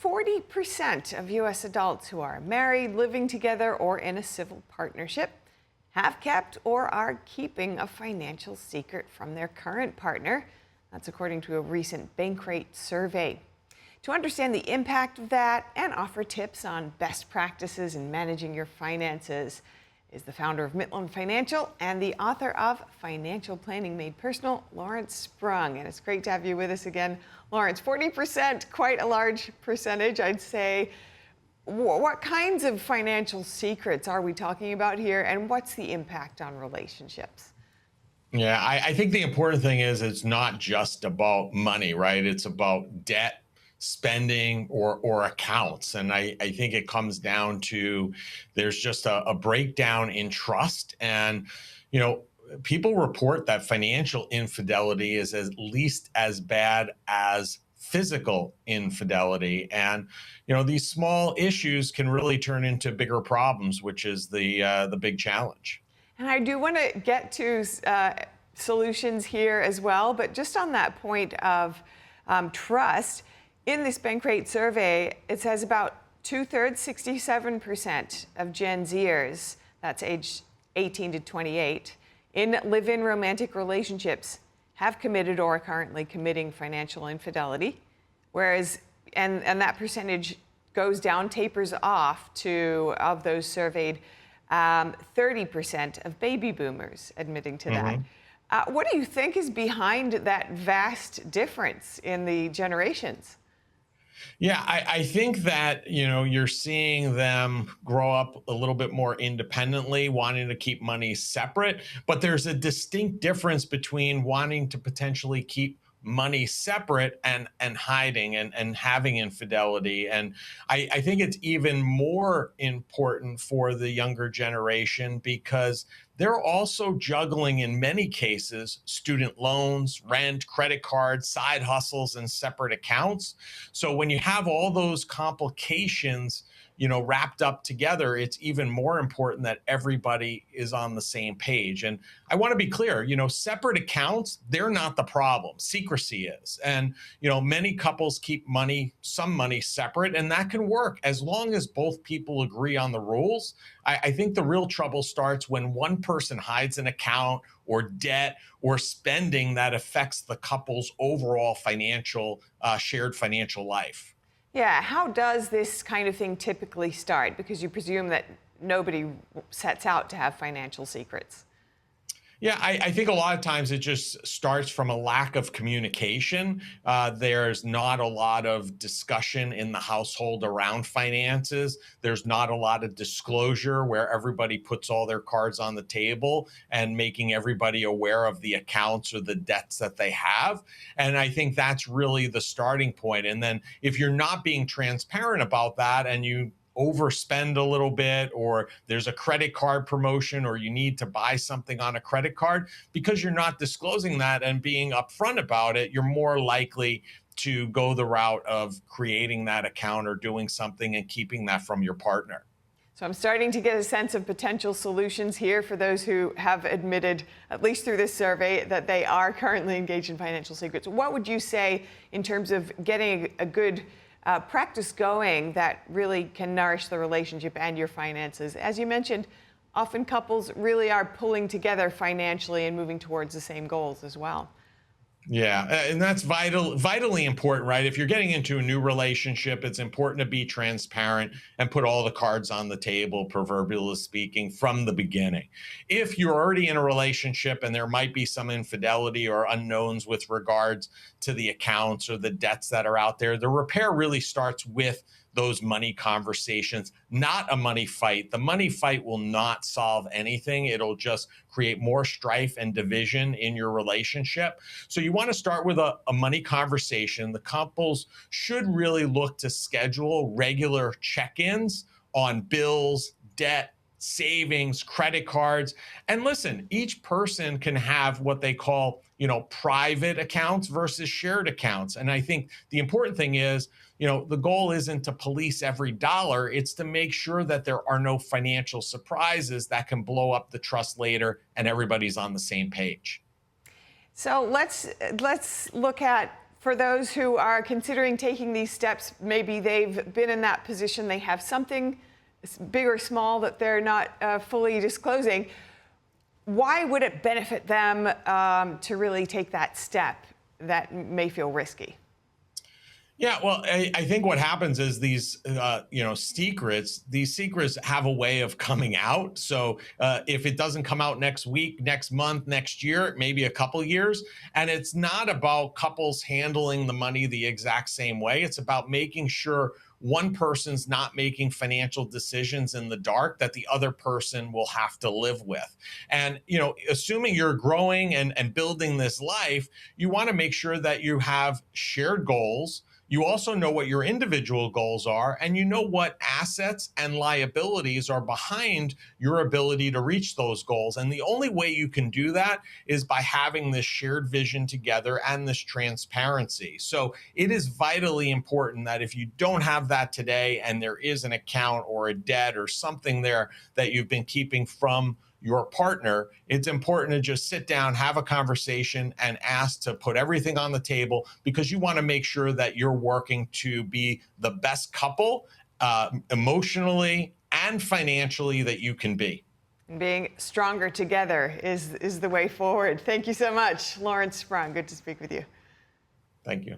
40% of U.S. adults who are married, living together, or in a civil partnership have kept or are keeping a financial secret from their current partner. That's according to a recent Bankrate survey. To understand the impact of that and offer tips on best practices in managing your finances is the founder of Mitlin Financial and the author of Financial Planning Made Personal, Lawrence Sprung. And it's great to have you with us again, Lawrence. 40%, quite a large percentage, I'd say. What kinds of financial secrets are we talking about here, and what's the impact on relationships? Yeah, I think the important thing is it's not just about money, right? It's about debt, spending, or accounts. And I think it comes down to there's just a breakdown in trust. And, people report that financial infidelity is at least as bad as physical infidelity. And, these small issues can really turn into bigger problems, which is the big challenge. And I do want to get to solutions here as well, but just on that point of trust, in this Bankrate survey, it says about 2/3, 67% of Gen Zers, that's age 18 to 28, in live-in romantic relationships have committed or are currently committing financial infidelity, whereas, and that percentage goes down, tapers off to, of those surveyed, 30% of baby boomers admitting to that. What do you think is behind that vast difference in the generations? Yeah, I think that, you're seeing them grow up a little bit more independently, wanting to keep money separate. But there's a distinct difference between wanting to potentially keep money separate and hiding and having infidelity. And I think it's even more important for the younger generation because they're also juggling, in many cases, student loans, rent, credit cards, side hustles, and separate accounts. So when you have all those complications, wrapped up together, it's even more important that everybody is on the same page. And I want to be clear, separate accounts, they're not the problem. Secrecy is. And, many couples keep some money separate, and that can work as long as both people agree on the rules. I think the real trouble starts when one person hides an account or debt or spending that affects the couple's overall shared financial life. Yeah, how does this kind of thing typically start? Because you presume that nobody sets out to have financial secrets. Yeah, I think a lot of times it just starts from a lack of communication. There's not a lot of discussion in the household around finances. There's not a lot of disclosure where everybody puts all their cards on the table and making everybody aware of the accounts or the debts that they have. And I think that's really the starting point. And then if you're not being transparent about that and you overspend a little bit, or there's a credit card promotion, or you need to buy something on a credit card, because you're not disclosing that and being upfront about it, you're more likely to go the route of creating that account or doing something and keeping that from your partner. So I'm starting to get a sense of potential solutions here for those who have admitted, at least through this survey, that they are currently engaged in financial secrets. What would you say in terms of getting a good practice going that really can nourish the relationship and your finances? As you mentioned, often couples really are pulling together financially and moving towards the same goals as well. Yeah, and that's vitally important, right? If you're getting into a new relationship, it's important to be transparent and put all the cards on the table, proverbially speaking, from the beginning. If you're already in a relationship and there might be some infidelity or unknowns with regards to the accounts or the debts that are out there, the repair really starts with those money conversations, not a money fight. The money fight will not solve anything. It'll just create more strife and division in your relationship. So you want to start with a money conversation. The couples should really look to schedule regular check-ins on bills, debt, savings, credit cards. And listen, each person can have what they call, private accounts versus shared accounts. And I think the important thing is, the goal isn't to police every dollar. It's to make sure that there are no financial surprises that can blow up the trust later and everybody's on the same page. So let's look at for those who are considering taking these steps, maybe they've been in that position, they have something big or small that they're not fully disclosing. Why would it benefit them to really take that step that may feel risky? Yeah, well, I think what happens is these, these secrets have a way of coming out. So if it doesn't come out next week, next month, next year, maybe a couple years, and it's not about couples handling the money the exact same way. It's about making sure one person's not making financial decisions in the dark that the other person will have to live with. And, assuming you're growing and building this life, you want to make sure that you have shared goals. You also know what your individual goals are, and you know what assets and liabilities are behind your ability to reach those goals. And the only way you can do that is by having this shared vision together and this transparency. So it is vitally important that if you don't have that today and there is an account or a debt or something there that you've been keeping from your partner, it's important to just sit down, have a conversation, and ask to put everything on the table, because you want to make sure that you're working to be the best couple emotionally and financially that you can be. Being stronger together is the way forward. Thank you so much, Lawrence Sprung. Good to speak with you. Thank you.